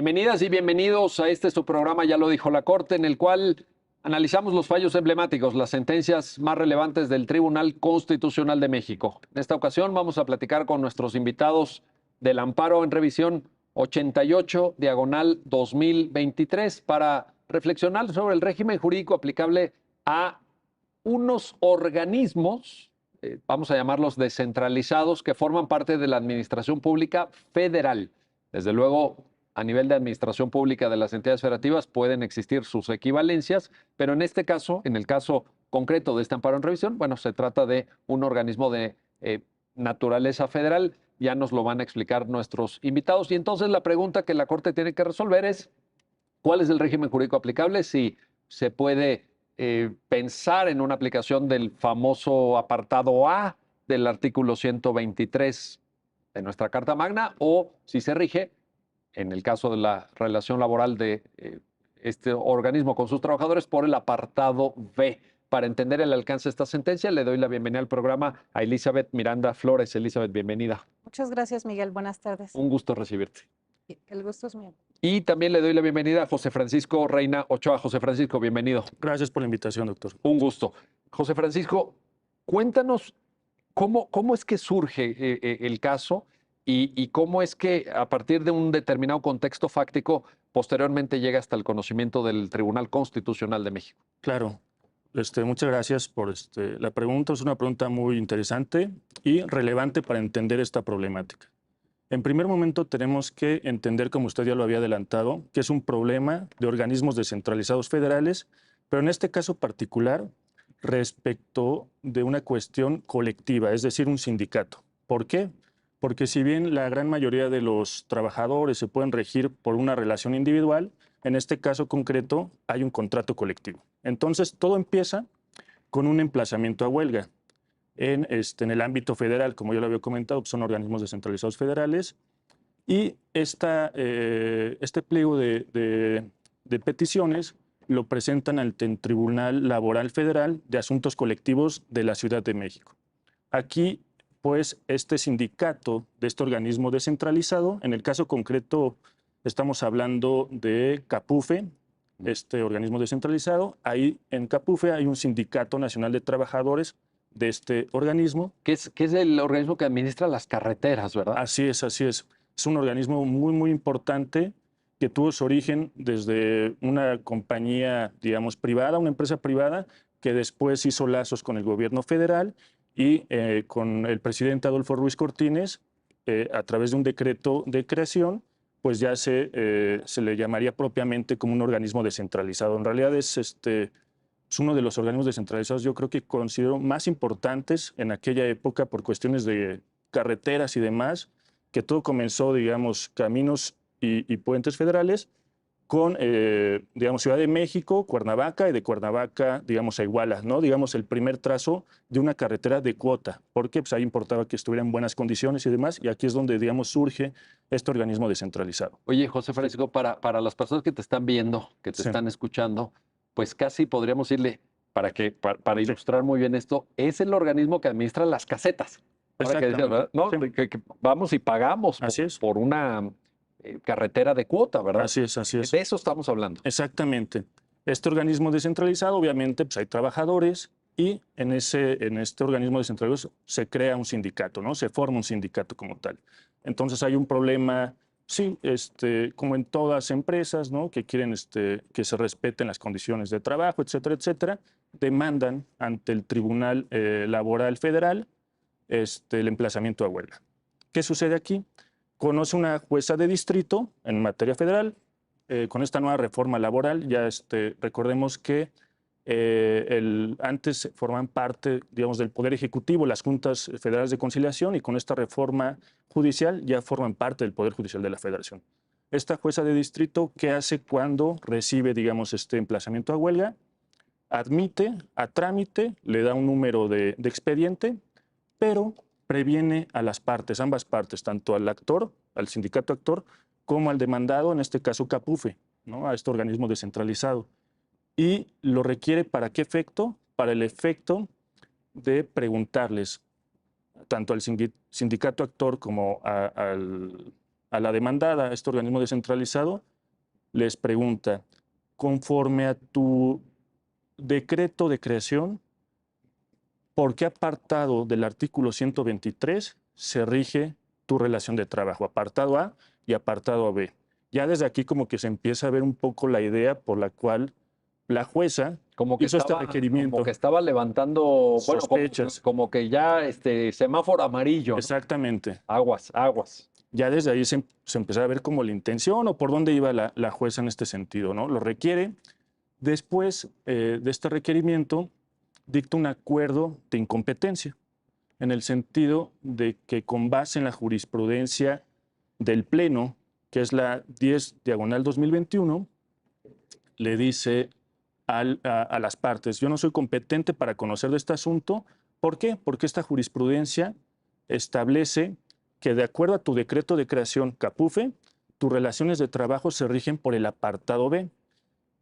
Bienvenidas y bienvenidos a este su programa, ya lo dijo la Corte, en el cual analizamos los fallos emblemáticos, las sentencias más relevantes del Tribunal Constitucional de México. En esta ocasión vamos a platicar con nuestros invitados del amparo en revisión 88 diagonal 2023 para reflexionar sobre el régimen jurídico aplicable a unos organismos, vamos a llamarlos descentralizados, que forman parte de la administración pública federal. Desde luego, a nivel de administración pública de las entidades federativas pueden existir sus equivalencias, pero en este caso, en el caso concreto de este amparo en revisión, bueno, se trata de un organismo de naturaleza federal. Ya nos lo van a explicar nuestros invitados. Y entonces la pregunta que la Corte tiene que resolver es, ¿cuál es el régimen jurídico aplicable? Si se puede pensar en una aplicación del famoso apartado A del artículo 123 de nuestra Carta Magna, o si se rige, en el caso de la relación laboral de este organismo con sus trabajadores, por el apartado B. Para entender el alcance de esta sentencia, le doy la bienvenida al programa a Elizabeth Miranda Flores. Elizabeth, bienvenida. Muchas gracias, Miguel. Buenas tardes. Un gusto recibirte. El gusto es mío. Y también le doy la bienvenida a José Francisco Reina Ochoa. José Francisco, bienvenido. Gracias por la invitación, doctor. Un gusto. José Francisco, cuéntanos cómo es que surge el caso y cómo es que a partir de un determinado contexto fáctico posteriormente llega hasta el conocimiento del Tribunal Constitucional de México. Claro. Muchas gracias por la pregunta. Es una pregunta muy interesante y relevante para entender esta problemática. En primer momento tenemos que entender, como usted ya lo había adelantado, que es un problema de organismos descentralizados federales, pero en este caso particular respecto de una cuestión colectiva, es decir, un sindicato. ¿Por qué? Porque si bien la gran mayoría de los trabajadores se pueden regir por una relación individual, en este caso concreto hay un contrato colectivo. Entonces, todo empieza con un emplazamiento a huelga. En el ámbito federal, como yo lo había comentado, son organismos descentralizados federales, y este pliego de peticiones lo presentan ante el Tribunal Laboral Federal de Asuntos Colectivos de la Ciudad de México. Aquí, pues, este sindicato de este organismo descentralizado, en el caso concreto estamos hablando de CAPUFE, este organismo descentralizado. Ahí en CAPUFE hay un Sindicato Nacional de Trabajadores de este organismo. Que es el organismo que administra las carreteras, ¿verdad? Así es, así es. Es un organismo muy, muy importante que tuvo su origen desde una compañía, digamos, privada, una empresa privada, que después hizo lazos con el gobierno federal y con el presidente Adolfo Ruiz Cortines, a través de un decreto de creación, pues ya se le llamaría propiamente como un organismo descentralizado. En realidad es uno de los organismos descentralizados, yo creo que considero más importantes en aquella época por cuestiones de carreteras y demás, que todo comenzó, digamos, caminos y puentes federales con, digamos, Ciudad de México, Cuernavaca, y de Cuernavaca, digamos, a Iguala, ¿no? Digamos, el primer trazo de una carretera de cuota, porque pues, ahí importaba que estuviera en buenas condiciones y demás, y aquí es donde, digamos, surge este organismo descentralizado. Oye, José Francisco, para las personas que te están viendo, que te están escuchando, pues casi podríamos decirle, para ilustrar muy bien esto, es el organismo que administra las casetas. Ahora que decías, ¿verdad? ¿No? Que vamos y pagamos por una carretera de cuota, ¿verdad? Así es, así es. De eso estamos hablando. Exactamente. Este organismo descentralizado, obviamente, pues hay trabajadores, y en este organismo descentralizado se crea un sindicato, ¿no? Se forma un sindicato como tal. Entonces hay un problema, sí, como en todas empresas, ¿no? Que quieren que se respeten las condiciones de trabajo, etcétera, etcétera, demandan ante el Tribunal Laboral Federal el emplazamiento a huelga. ¿Qué sucede aquí? Conoce una jueza de distrito en materia federal. Con esta nueva reforma laboral, ya recordemos que antes forman parte, digamos, del Poder Ejecutivo, las juntas federales de conciliación, y con esta reforma judicial ya forman parte del Poder Judicial de la Federación. Esta jueza de distrito, ¿qué hace cuando recibe, digamos, este emplazamiento a huelga? Admite a trámite, le da un número de expediente, pero previene a las partes, ambas partes, tanto al actor, al sindicato actor, como al demandado, en este caso CAPUFE, ¿no? A este organismo descentralizado. Y lo requiere ¿para qué efecto? Para el efecto de preguntarles tanto al sindicato actor como a la demandada, a este organismo descentralizado, les pregunta, conforme a tu decreto de creación, ¿por qué apartado del artículo 123 se rige tu relación de trabajo? Apartado A y apartado B. Ya desde aquí como que se empieza a ver un poco la idea por la cual la jueza Como que hizo este estaba, requerimiento. como que estaba levantando, bueno, Sospechas. como que ya semáforo amarillo, ¿no? Exactamente. Aguas, aguas. Ya desde ahí se empezaba a ver como la intención o por dónde iba la jueza en este sentido, ¿no? Lo requiere. Después de este requerimiento, dicta un acuerdo de incompetencia, en el sentido de que con base en la jurisprudencia del Pleno, que es la 10/2021, le dice a las partes, yo no soy competente para conocer de este asunto. ¿Por qué? Porque esta jurisprudencia establece que de acuerdo a tu decreto de creación CAPUFE, tus relaciones de trabajo se rigen por el apartado B.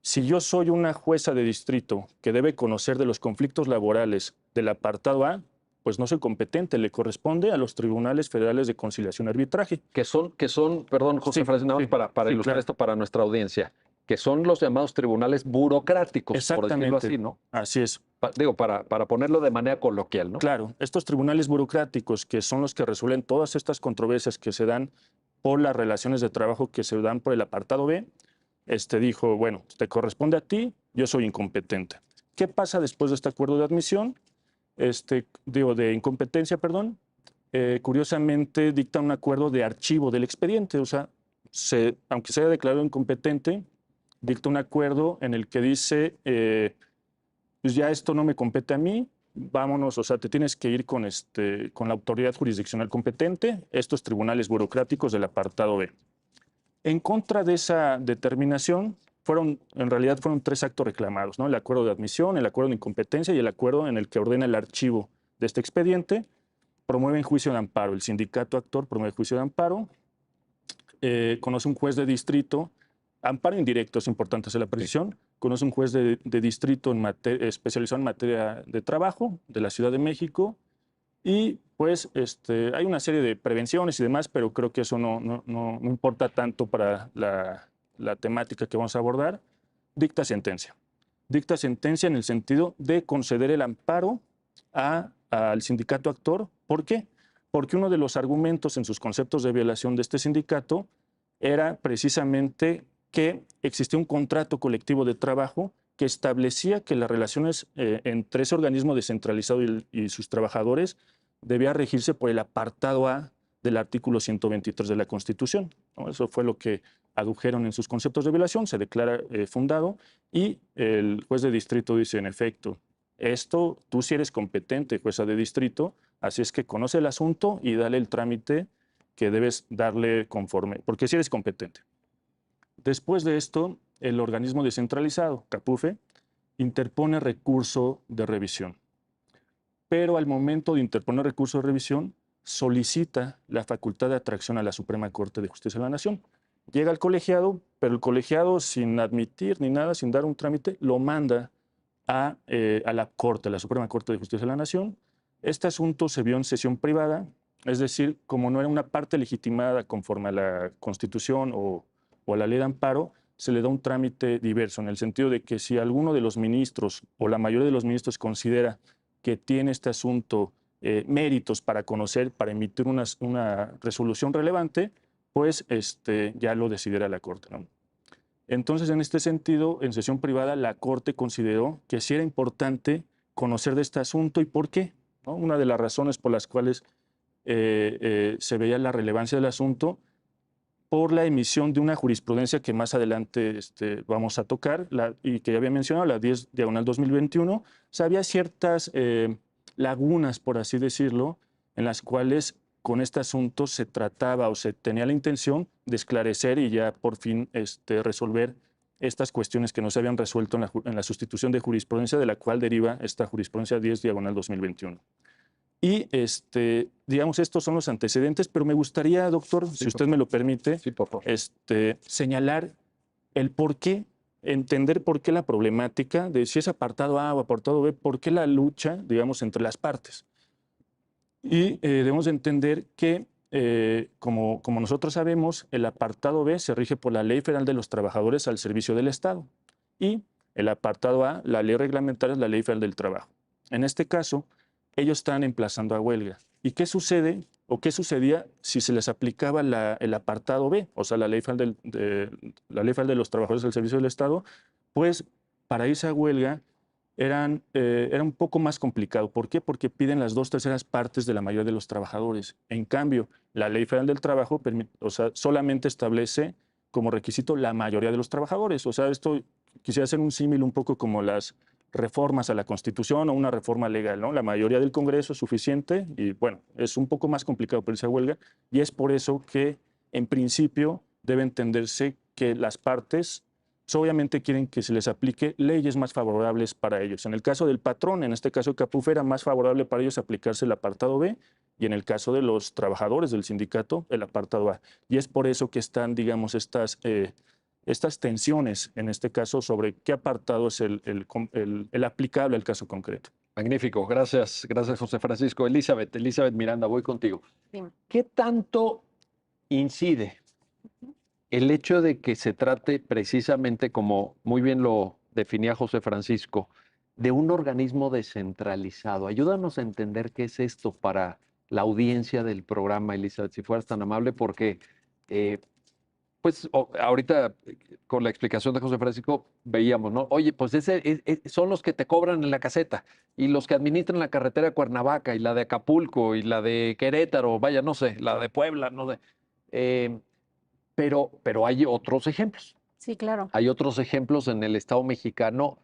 Si yo soy una jueza de distrito que debe conocer de los conflictos laborales del apartado A, pues no soy competente, le corresponde a los tribunales federales de conciliación y arbitraje. Que son, perdón, José Sí, Francisco, nada más sí, para sí, ilustrar claro. esto para nuestra audiencia, que son los llamados tribunales burocráticos, por decirlo Exactamente, así, ¿no? así es. Digo, para ponerlo de manera coloquial, ¿no? Claro, estos tribunales burocráticos que son los que resuelven todas estas controversias que se dan por las relaciones de trabajo que se dan por el apartado B, dijo, bueno, te corresponde a ti, yo soy incompetente. ¿Qué pasa después de este acuerdo de admisión? De incompetencia, perdón. Curiosamente dicta un acuerdo de archivo del expediente, o sea, aunque se haya declarado incompetente, dicta un acuerdo en el que dice, pues ya esto no me compete a mí, vámonos, o sea, te tienes que ir con la autoridad jurisdiccional competente, estos tribunales burocráticos del apartado B. En contra de esa determinación, en realidad fueron 3 actos reclamados, ¿no? El acuerdo de admisión, el acuerdo de incompetencia y el acuerdo en el que ordena el archivo de este expediente. Promueven juicio de amparo. El sindicato actor promueve juicio de amparo. Conoce un juez de distrito. Amparo indirecto, es importante hacer la precisión. Sí. Conoce un juez de distrito especializado en materia de trabajo de la Ciudad de México. Y pues hay una serie de prevenciones y demás, pero creo que eso no importa tanto para la temática que vamos a abordar. Dicta sentencia. Dicta sentencia en el sentido de conceder el amparo al sindicato actor. ¿Por qué? Porque uno de los argumentos en sus conceptos de violación de este sindicato era precisamente que existía un contrato colectivo de trabajo que establecía que las relaciones entre ese organismo descentralizado y sus trabajadores debía regirse por el apartado A del artículo 123 de la Constitución, ¿no? Eso fue lo que adujeron en sus conceptos de violación, se declara fundado y el juez de distrito dice, en efecto, esto tú sí eres competente, jueza de distrito, así es que conoce el asunto y dale el trámite que debes darle conforme, porque sí eres competente. Después de esto, el organismo descentralizado, CAPUFE, interpone recurso de revisión. Pero al momento de interponer recurso de revisión, solicita la facultad de atracción a la Suprema Corte de Justicia de la Nación. Llega al colegiado, pero el colegiado, sin admitir ni nada, sin dar un trámite, lo manda a la Corte, a la Suprema Corte de Justicia de la Nación. Este asunto se vio en sesión privada, es decir, como no era una parte legitimada conforme a la Constitución o a la ley de amparo, se le da un trámite diverso, en el sentido de que si alguno de los ministros o la mayoría de los ministros considera que tiene este asunto méritos para conocer, para emitir una resolución relevante, pues ya lo decidirá la Corte, ¿no? Entonces, en este sentido, en sesión privada, la Corte consideró que sí era importante conocer de este asunto y por qué, ¿no? Una de las razones por las cuales se veía la relevancia del asunto por la emisión de una jurisprudencia que más adelante vamos a tocar y que ya había mencionado, la 10/2021. O sea, había ciertas lagunas, por así decirlo, en las cuales con este asunto se trataba o se tenía la intención de esclarecer y ya por fin resolver estas cuestiones que no se habían resuelto en la sustitución de jurisprudencia, de la cual deriva esta jurisprudencia 10/2021. Y, digamos, estos son los antecedentes, pero me gustaría, doctor, si usted me lo permite, sí, por favor, señalar el por qué, entender por qué la problemática de si es apartado A o apartado B, por qué la lucha, digamos, entre las partes. Y debemos entender que como nosotros sabemos, el apartado B se rige por la Ley Federal de los Trabajadores al Servicio del Estado y el apartado A, la ley reglamentaria, es la Ley Federal del Trabajo. En este caso, ellos están emplazando a huelga. ¿Y qué sucede o qué sucedía si se les aplicaba el apartado B, o sea, la Ley Federal la Ley Federal de los Trabajadores al Servicio del Estado? Pues para irse a huelga era un poco más complicado. ¿Por qué? Porque piden las 2/3 partes de la mayoría de los trabajadores. En cambio, la Ley Federal del Trabajo solamente establece como requisito la mayoría de los trabajadores. O sea, esto quisiera hacer un símil un poco como las reformas a la Constitución o una reforma legal, ¿no? La mayoría del Congreso es suficiente y, bueno, es un poco más complicado para irse a huelga y es por eso que, en principio, debe entenderse que las partes obviamente quieren que se les aplique leyes más favorables para ellos. En el caso del patrón, en este caso Capuf, era más favorable para ellos aplicarse el apartado B y en el caso de los trabajadores del sindicato, el apartado A. Y es por eso que están, digamos, estas tensiones, en este caso, sobre qué apartado es el aplicable al caso concreto. Magnífico, gracias, gracias José Francisco. Elizabeth Miranda, voy contigo. Dime. ¿Qué tanto incide el hecho de que se trate precisamente, como muy bien lo definía José Francisco, de un organismo descentralizado? Ayúdanos a entender qué es esto para la audiencia del programa, Elizabeth, si fueras tan amable, porque pues ahorita con la explicación de José Francisco veíamos, ¿no? Oye, pues son los que te cobran en la caseta y los que administran la carretera de Cuernavaca y la de Acapulco y la de Querétaro, vaya, no sé, la de Puebla, no sé. Pero hay otros ejemplos. Sí, claro. Hay otros ejemplos en el Estado mexicano.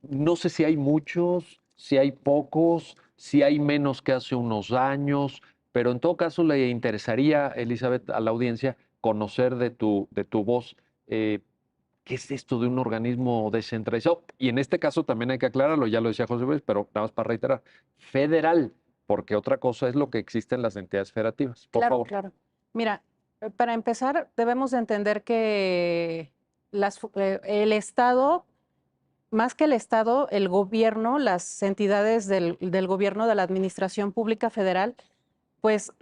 No sé si hay muchos, si hay pocos, si hay menos que hace unos años, pero en todo caso le interesaría, Elizabeth, a la audiencia conocer de tu voz qué es esto de un organismo descentralizado. Y en este caso también hay que aclararlo, ya lo decía José Luis, pero nada más para reiterar, federal, porque otra cosa es lo que existe en las entidades federativas. Por Claro, favor. claro. Mira, para empezar, debemos de entender que el Estado, más que el Estado, el gobierno, las entidades del gobierno, de la Administración Pública Federal, pues,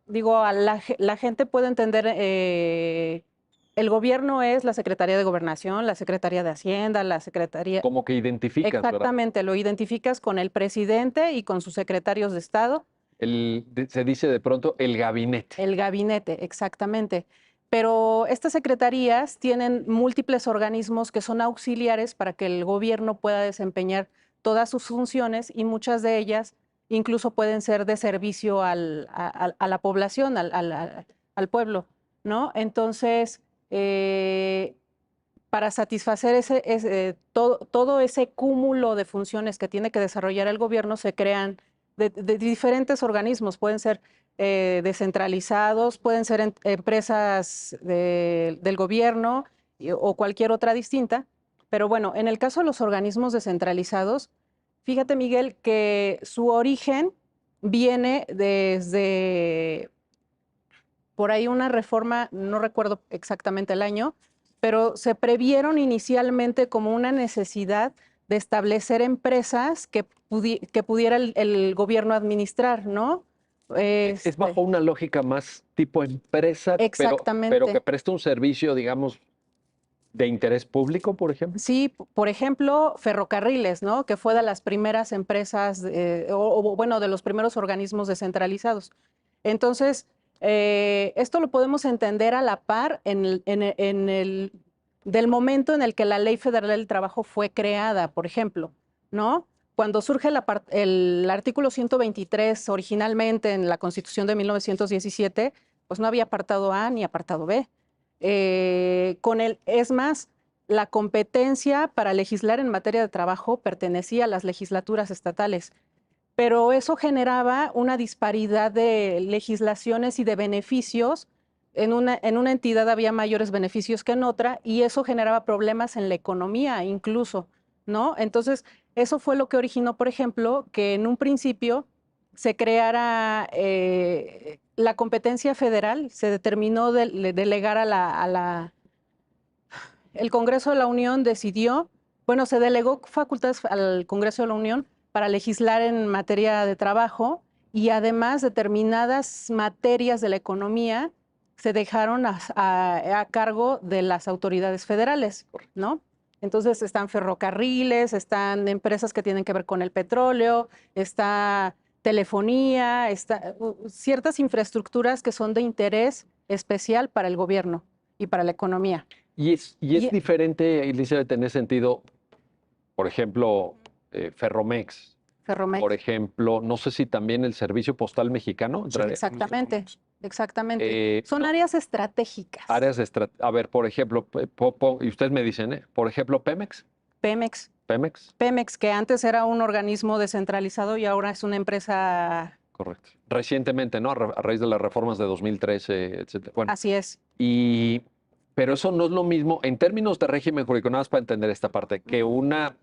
digo, la gente puede entender, el gobierno es la Secretaría de Gobernación, la Secretaría de Hacienda, la Secretaría... Como que identificas, ¿verdad? Exactamente, lo identificas con el presidente y con sus secretarios de Estado. Se dice de pronto el gabinete. El gabinete, exactamente. Pero estas secretarías tienen múltiples organismos que son auxiliares para que el gobierno pueda desempeñar todas sus funciones y muchas de ellas incluso pueden ser de servicio a la población, al pueblo, ¿no? Entonces, para satisfacer todo ese cúmulo de funciones que tiene que desarrollar el gobierno, se crean de diferentes organismos, pueden ser descentralizados, pueden ser empresas del gobierno o cualquier otra distinta. Pero bueno, en el caso de los organismos descentralizados, fíjate, Miguel, que su origen viene desde por ahí una reforma, no recuerdo exactamente el año, pero se previeron inicialmente como una necesidad de establecer empresas que pudiera el gobierno administrar, ¿no? Es bajo una lógica más tipo empresa, Exactamente. pero que presta un servicio, digamos, de interés público, por ejemplo. Sí, por ejemplo, ferrocarriles, ¿no? Que fue de las primeras empresas, bueno, de los primeros organismos descentralizados. Entonces, esto lo podemos entender a la par del momento en el que la Ley Federal del Trabajo fue creada, por ejemplo, ¿no? Cuando surge el artículo 123 originalmente en la Constitución de 1917, pues no había apartado A ni apartado B. Es más, la competencia para legislar en materia de trabajo pertenecía a las legislaturas estatales, pero eso generaba una disparidad de legislaciones y de beneficios. En una entidad había mayores beneficios que en otra y eso generaba problemas en la economía incluso, ¿no? Entonces, eso fue lo que originó, por ejemplo, que en un principio se creara la competencia federal, se determinó delegar el Congreso de la Unión decidió, bueno, se delegó facultades al Congreso de la Unión para legislar en materia de trabajo y además determinadas materias de la economía se dejaron a cargo de las autoridades federales, ¿no? Entonces están ferrocarriles, están empresas que tienen que ver con el petróleo, está telefonía, ciertas infraestructuras que son de interés especial para el gobierno y para la economía. Y es diferente, Elizabeth, en ese sentido, por ejemplo, Ferromex, Ferromex. por ejemplo, no sé si también el Servicio Postal Mexicano. Exactamente, exactamente. Son áreas estratégicas. A ver, por ejemplo, y ustedes me dicen, por ejemplo, Pemex. Pemex. Pemex. Pemex, que antes era un organismo descentralizado y ahora es una empresa. Correcto. Recientemente, ¿no? A raíz de las reformas de 2013, etcétera. Bueno, así es. Pero eso no es lo mismo en términos de régimen jurídico, nada más para entender esta parte, que una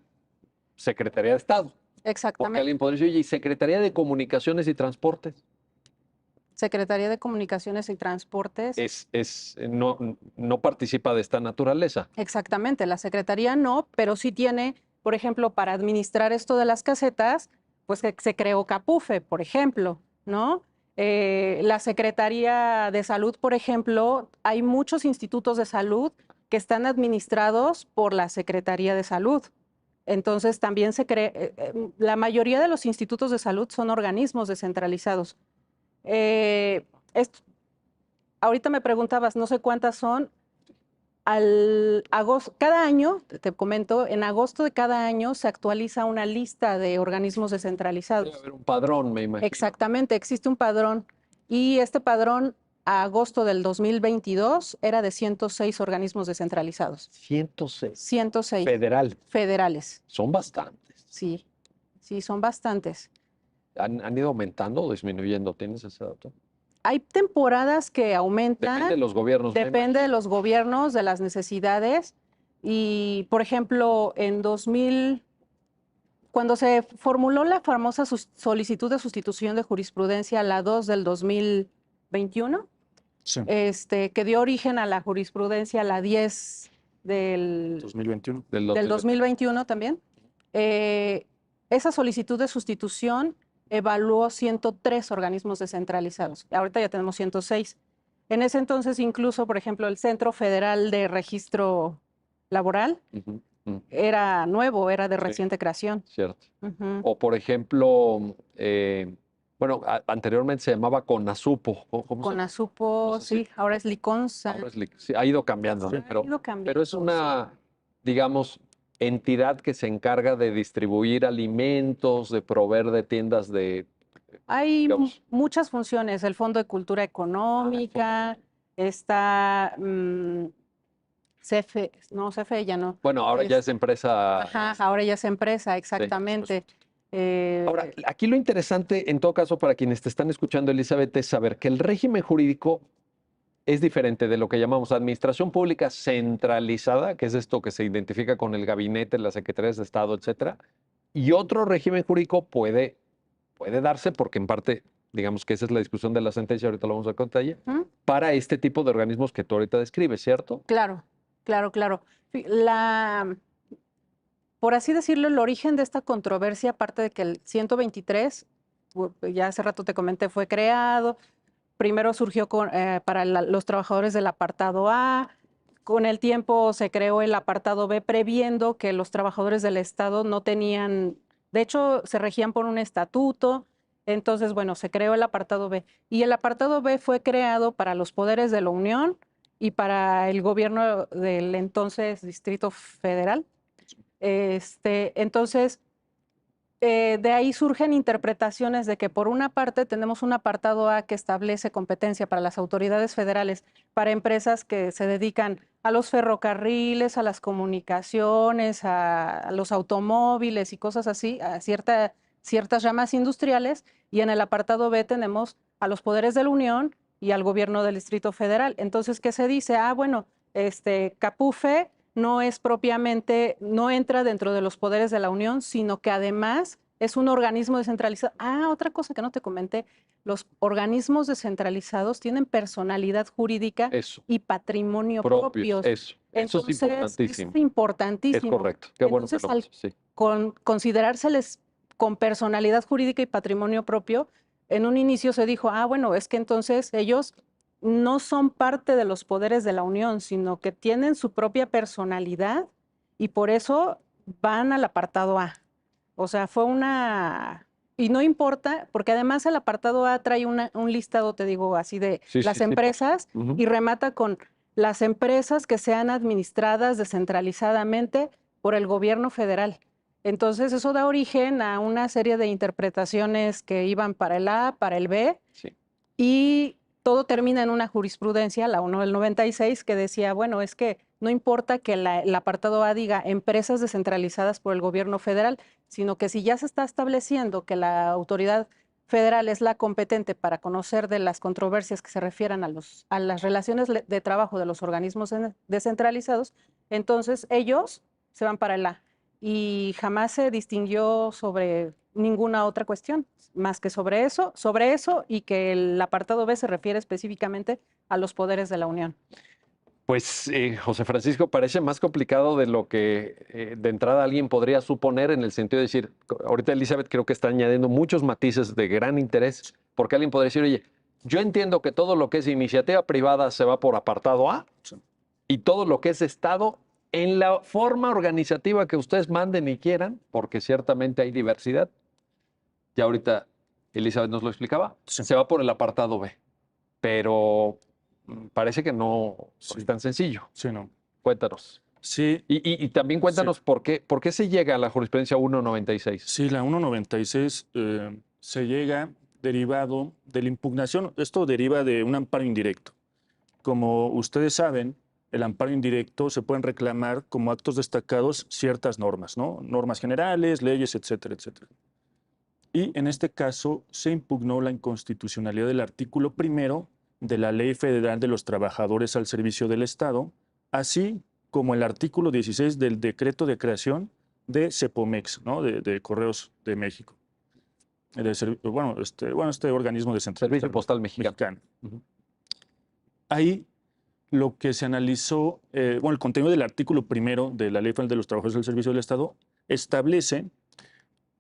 Secretaría de Estado. Porque Exactamente. alguien podría decir, oye, ¿y Secretaría de Comunicaciones y Transportes? Secretaría de Comunicaciones y Transportes. No participa de esta naturaleza. Exactamente, la Secretaría no, pero sí tiene, por ejemplo, para administrar esto de las casetas, pues que se creó CAPUFE, por ejemplo, ¿no? La Secretaría de Salud, por ejemplo, hay muchos institutos de salud que están administrados por la Secretaría de Salud. Entonces también la mayoría de los institutos de salud son organismos descentralizados. Ahorita me preguntabas, no sé cuántas son. Cada año, te comento, en agosto de cada año se actualiza una lista de organismos descentralizados. Debe haber un padrón, me imagino. Exactamente, existe un padrón. Y este padrón, a agosto del 2022, era de 106 organismos descentralizados. 106. 106. Federales. Son bastantes. Sí, sí, son bastantes. ¿Han ido aumentando o disminuyendo? ¿Tienes ese dato? Hay temporadas que aumentan. Depende de los gobiernos. Depende de los gobiernos, de las necesidades. Y, por ejemplo, cuando se formuló la famosa solicitud de sustitución de jurisprudencia, la 2 del 2021, Sí. Que dio origen a la jurisprudencia, la 10 del 2021. Del 2021 también, esa solicitud de sustitución evaluó 103 organismos descentralizados. Ahorita ya tenemos 106. En ese entonces, incluso, por ejemplo, el Centro Federal de Registro Laboral era nuevo, era de reciente creación. Cierto. O, por ejemplo, anteriormente se llamaba CONASUPO. CONASUPO, sí, ahora es Liconsa. Sí, ha ido cambiando, ¿no? Pero es una, digamos, entidad que se encarga de distribuir alimentos, de proveer de tiendas de... Hay muchas funciones, el Fondo de Cultura Económica, está CFE, no, CFE ya no. Bueno, ahora ya es empresa. Ajá, ahora ya es empresa, exactamente. Ahora, aquí lo interesante, en todo caso, para quienes te están escuchando, Elizabeth, es saber que el régimen jurídico es diferente de lo que llamamos administración pública centralizada, que es esto que se identifica con el gabinete, las secretarías de Estado, etcétera. Y otro régimen jurídico puede darse, porque en parte, digamos que esa es la discusión de la sentencia, ahorita lo vamos a contar ya, para este tipo de organismos que tú ahorita describes, ¿cierto? Claro. Por así decirlo, el origen de esta controversia, aparte de que el 123, ya hace rato te comenté, fue creado. Primero surgió para los trabajadores del apartado A. Con el tiempo se creó el apartado B, previendo que los trabajadores del Estado no tenían, de hecho, se regían por un estatuto. Entonces, bueno, se creó el apartado B. Y el apartado B fue creado para los poderes de la Unión y para el gobierno del entonces Distrito Federal. Entonces, de ahí surgen interpretaciones de que por una parte tenemos un apartado A que establece competencia para las autoridades federales, para empresas que se dedican a los ferrocarriles, a las comunicaciones, a los automóviles y cosas así, a ciertas ramas industriales, y en el apartado B tenemos a los poderes de la Unión y al gobierno del Distrito Federal. Entonces, ¿qué se dice? Bueno, CAPUFE no es propiamente, no entra dentro de los poderes de la Unión, sino que además es un organismo descentralizado. Otra cosa que no te comenté, los organismos descentralizados tienen personalidad jurídica y patrimonio propios. Eso es importantísimo. Es importantísimo. Es correcto. Qué bueno que considerárseles con personalidad jurídica y patrimonio propio, en un inicio se dijo, bueno, es que entonces ellos no son parte de los poderes de la Unión, sino que tienen su propia personalidad y por eso van al apartado A. O sea, fue una... Y no importa, porque además el apartado A trae un listado, te digo, así de las empresas y remata con las empresas que sean administradas descentralizadamente por el gobierno federal. Entonces, eso da origen a una serie de interpretaciones que iban para el A, para el B, y todo termina en una jurisprudencia, la 1 del 96, que decía, bueno, es que no importa que el apartado A diga empresas descentralizadas por el gobierno federal, sino que si ya se está estableciendo que la autoridad federal es la competente para conocer de las controversias que se refieran a las relaciones de trabajo de los organismos descentralizados, entonces ellos se van para el A. Y jamás se distinguió sobre ninguna otra cuestión, más que sobre eso y que el apartado B se refiere específicamente a los poderes de la Unión. Pues, José Francisco, parece más complicado de lo que de entrada alguien podría suponer, en el sentido de decir, ahorita Elizabeth creo que está añadiendo muchos matices de gran interés, porque alguien podría decir, oye, yo entiendo que todo lo que es iniciativa privada se va por apartado A y todo lo que es Estado en la forma organizativa que ustedes manden y quieran, porque ciertamente hay diversidad. Ya ahorita Elizabeth nos lo explicaba, se va por el apartado B, pero parece que no es tan sencillo. Sí, no. Cuéntanos. Sí. Y también cuéntanos por qué se llega a la jurisprudencia 196. Sí, la 196 se llega derivado de la impugnación. Esto deriva de un amparo indirecto. Como ustedes saben, el amparo indirecto se pueden reclamar como actos destacados ciertas normas, ¿no? Normas generales, leyes, etcétera, etcétera. Y en este caso se impugnó la inconstitucionalidad del artículo 1 de la Ley Federal de los Trabajadores al Servicio del Estado, así como el artículo 16 del decreto de creación de CEPOMEX, ¿no? de Correos de México. Este organismo descentralizado. Servicio Postal Mexicano. Ahí lo que se analizó, el contenido del artículo 1 de la Ley Federal de los Trabajadores al Servicio del Estado establece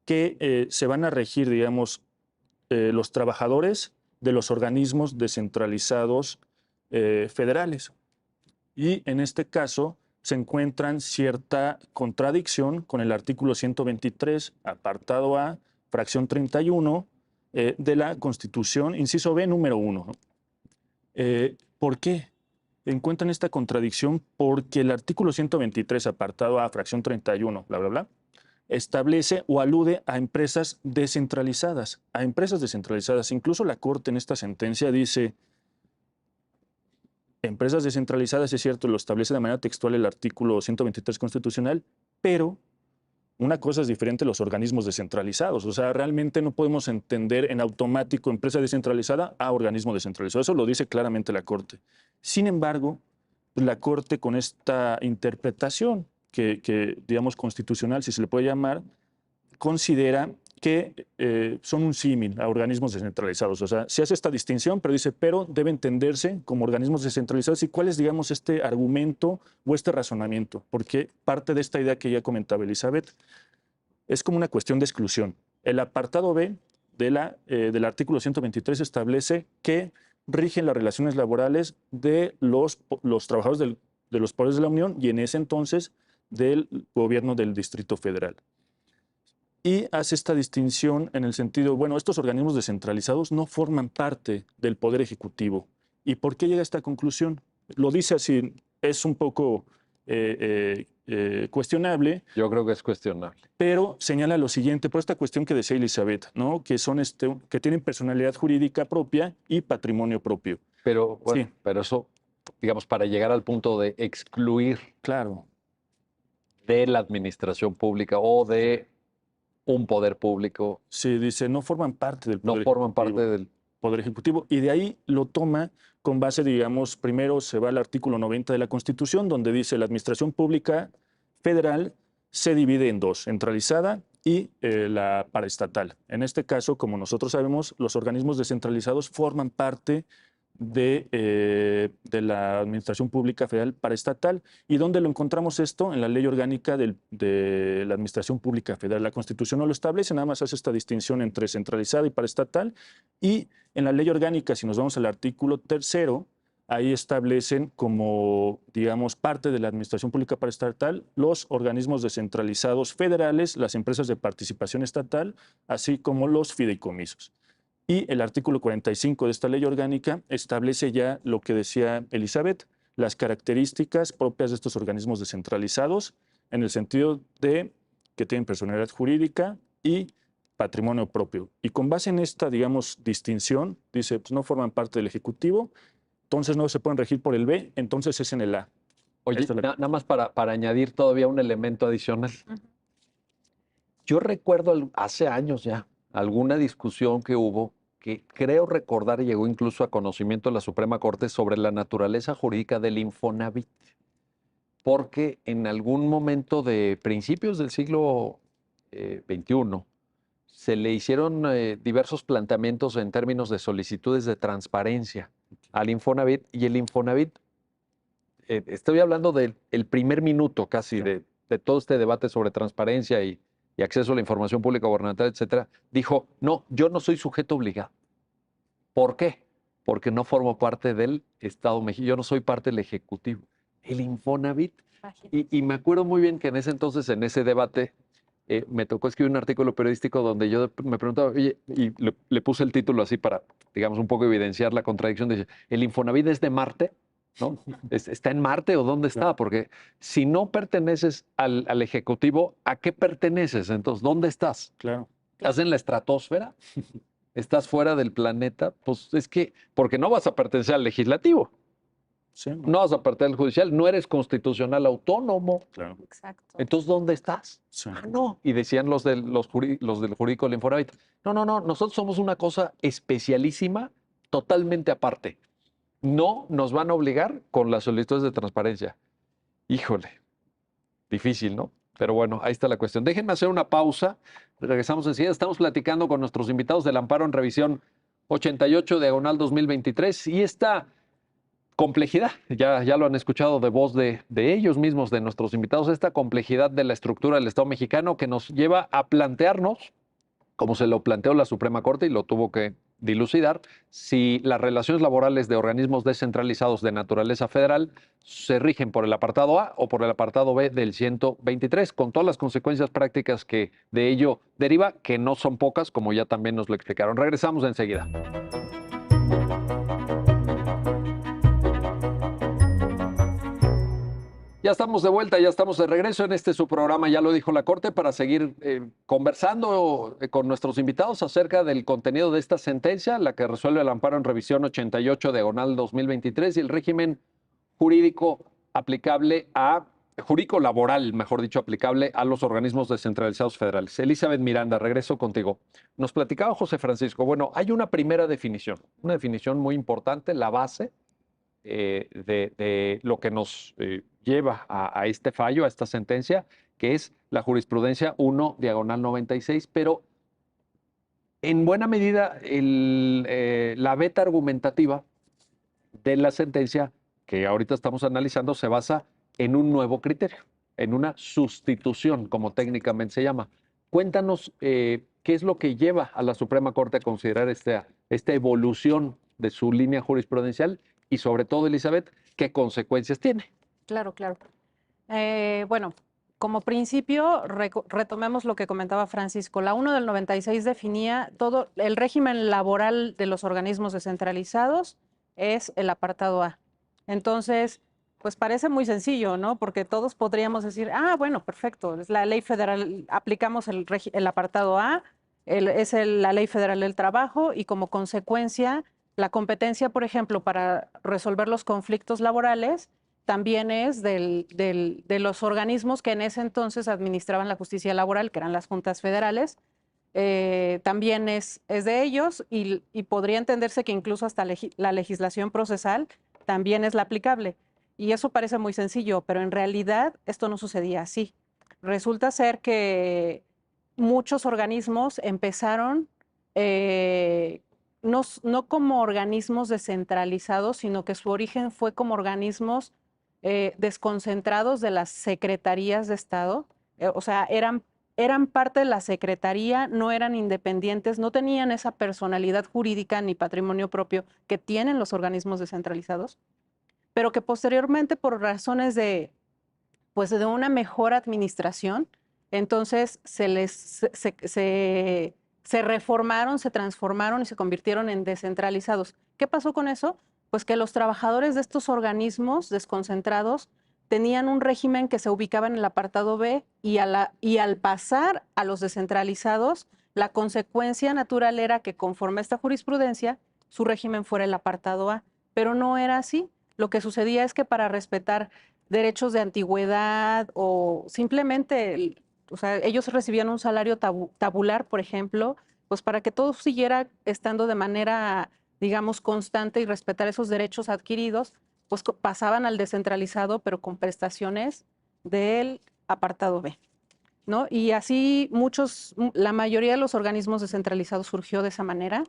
que se van a regir, digamos, los trabajadores de los organismos descentralizados federales. Y en este caso se encuentran cierta contradicción con el artículo 123, apartado A, fracción 31 de la Constitución, inciso B, número 1. ¿Por qué encuentran esta contradicción? Porque el artículo 123, apartado A, fracción 31, bla, bla, bla, establece o alude a empresas descentralizadas, Incluso la Corte en esta sentencia dice, empresas descentralizadas, es cierto, lo establece de manera textual el artículo 123 constitucional, pero una cosa es diferente los organismos descentralizados. O sea, realmente no podemos entender en automático empresa descentralizada a organismo descentralizado. Eso lo dice claramente la Corte. Sin embargo, la Corte con esta interpretación que digamos, constitucional, si se le puede llamar, considera que son un símil a organismos descentralizados. O sea, se hace esta distinción, pero dice, pero debe entenderse como organismos descentralizados. ¿Y cuál es, digamos, este argumento o este razonamiento? Porque parte de esta idea que ya comentaba Elizabeth es como una cuestión de exclusión. El apartado B del artículo 123 establece que rigen las relaciones laborales de los trabajadores de los poderes de la Unión y en ese entonces del gobierno del Distrito Federal. Y hace esta distinción en el sentido, bueno, estos organismos descentralizados no forman parte del Poder Ejecutivo. ¿Y por qué llega a esta conclusión? Lo dice así, es un poco cuestionable. Yo creo que es cuestionable. Pero señala lo siguiente, por esta cuestión que decía Elizabeth, ¿no? Que tienen personalidad jurídica propia y patrimonio propio. Pero, bueno, sí. Pero eso, digamos, para llegar al punto de excluir claro. de la administración pública o de un poder público. Sí, dice, no forman parte del Poder Ejecutivo. No forman parte del Poder Ejecutivo. Y de ahí lo toma con base, digamos, primero se va al artículo 90 de la Constitución, donde dice la administración pública federal se divide en dos, centralizada y la paraestatal. En este caso, como nosotros sabemos, los organismos descentralizados forman parte de la Administración Pública Federal Paraestatal. ¿Y dónde lo encontramos esto? En la Ley Orgánica de la Administración Pública Federal. La Constitución no lo establece, nada más hace esta distinción entre centralizada y paraestatal. Y en la Ley Orgánica, si nos vamos al artículo 3º, ahí establecen como, digamos, parte de la Administración Pública Paraestatal los organismos descentralizados federales, las empresas de participación estatal, así como los fideicomisos. Y el artículo 45 de esta ley orgánica establece ya lo que decía Elizabeth, las características propias de estos organismos descentralizados, en el sentido de que tienen personalidad jurídica y patrimonio propio. Y con base en esta, digamos, distinción, dice, pues no forman parte del Ejecutivo, entonces no se pueden regir por el B, entonces es en el A. Oye, nada más para añadir todavía un elemento adicional. Yo recuerdo hace años ya alguna discusión que hubo, que creo recordar llegó incluso a conocimiento de la Suprema Corte sobre la naturaleza jurídica del Infonavit, porque en algún momento de principios del siglo XXI se le hicieron diversos planteamientos en términos de solicitudes de transparencia al Infonavit, y el Infonavit, estoy hablando del primer minuto casi de todo este debate sobre transparencia y acceso a la información pública gubernamental, etcétera, dijo, no, yo no soy sujeto obligado. ¿Por qué? Porque no formo parte del Estado mexicano, yo no soy parte del Ejecutivo. El Infonavit. Y me acuerdo muy bien que en ese entonces, en ese debate, me tocó escribir un artículo periodístico donde yo me preguntaba, oye, y le puse el título así para, digamos, un poco evidenciar la contradicción. Dice, ¿el Infonavit es de Marte? ¿No? ¿Está en Marte o dónde está? Porque si no perteneces al Ejecutivo, ¿a qué perteneces? Entonces, ¿dónde estás? Claro. ¿Estás en la estratosfera? ¿Estás fuera del planeta? Pues es que, porque no vas a pertenecer al Legislativo. Sí, No vas a pertenecer al Judicial, no eres constitucional autónomo. claro. Exacto. Entonces, ¿dónde estás? Sí. Ah, no. Y decían los del jurídico del Infonavit, no, nosotros somos una cosa especialísima, totalmente aparte. No nos van a obligar con las solicitudes de transparencia. Híjole, difícil, ¿no? Pero bueno, ahí está la cuestión. Déjenme hacer una pausa. Regresamos enseguida. Estamos platicando con nuestros invitados del Amparo en Revisión 88 Diagonal 2023 y esta complejidad, ya lo han escuchado de voz de ellos mismos, de nuestros invitados, esta complejidad de la estructura del Estado mexicano que nos lleva a plantearnos, como se lo planteó la Suprema Corte y lo tuvo que dilucidar, si las relaciones laborales de organismos descentralizados de naturaleza federal se rigen por el apartado A o por el apartado B del 123, con todas las consecuencias prácticas que de ello deriva, que no son pocas, como ya también nos lo explicaron. Regresamos enseguida. Ya estamos de vuelta, ya estamos de regreso en su programa, ya lo dijo la Corte, para seguir conversando con nuestros invitados acerca del contenido de esta sentencia, la que resuelve el amparo en revisión 88 Diagonal 2023 y el régimen jurídico jurídico laboral, mejor dicho, aplicable a los organismos descentralizados federales. Elizabeth Miranda, regreso contigo. Nos platicaba José Francisco, bueno, hay una primera definición, una definición muy importante, la base de lo que nos lleva a este fallo, a esta sentencia, que es la jurisprudencia 1 Diagonal 96, pero en buena medida la beta argumentativa de la sentencia que ahorita estamos analizando se basa en un nuevo criterio, en una sustitución, como técnicamente se llama. Cuéntanos qué es lo que lleva a la Suprema Corte a considerar esta evolución de su línea jurisprudencial y sobre todo, Elizabeth, qué consecuencias tiene. Claro. Bueno, como principio, retomemos lo que comentaba Francisco. La 1 del 96 definía todo el régimen laboral de los organismos descentralizados, es el apartado A. Entonces, pues parece muy sencillo, ¿no? Porque todos podríamos decir, bueno, perfecto, es la ley federal, aplicamos el apartado A, la ley federal del trabajo y como consecuencia, la competencia, por ejemplo, para resolver los conflictos laborales también es de los organismos que en ese entonces administraban la justicia laboral, que eran las juntas federales. También es de ellos y podría entenderse que incluso hasta la legislación procesal también es la aplicable. Y eso parece muy sencillo, pero en realidad esto no sucedía así. Resulta ser que muchos organismos empezaron no como organismos descentralizados, sino que su origen fue como organismos desconcentrados de las secretarías de Estado. O sea, eran parte de la secretaría, no eran independientes, no tenían esa personalidad jurídica ni patrimonio propio que tienen los organismos descentralizados, pero que posteriormente, por razones pues de una mejor administración, entonces se reformaron, se transformaron y se convirtieron en descentralizados. ¿Qué pasó con eso? Pues que los trabajadores de estos organismos desconcentrados tenían un régimen que se ubicaba en el apartado B y al pasar a los descentralizados, la consecuencia natural era que conforme a esta jurisprudencia, su régimen fuera el apartado A, pero no era así. Lo que sucedía es que para respetar derechos de antigüedad o simplemente, o sea, ellos recibían un salario tabular, por ejemplo, pues para que todo siguiera estando de manera, digamos, constante y respetar esos derechos adquiridos, pues pasaban al descentralizado, pero con prestaciones del apartado B, ¿no? Y así la mayoría de los organismos descentralizados surgió de esa manera.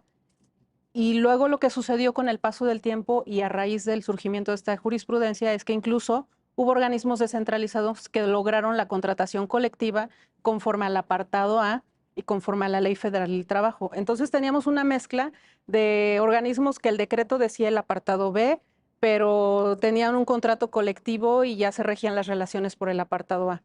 Y luego lo que sucedió con el paso del tiempo y a raíz del surgimiento de esta jurisprudencia es que incluso hubo organismos descentralizados que lograron la contratación colectiva conforme al apartado A y conforme a la Ley Federal del Trabajo. Entonces teníamos una mezcla de organismos que el decreto decía el apartado B, pero tenían un contrato colectivo y ya se regían las relaciones por el apartado A.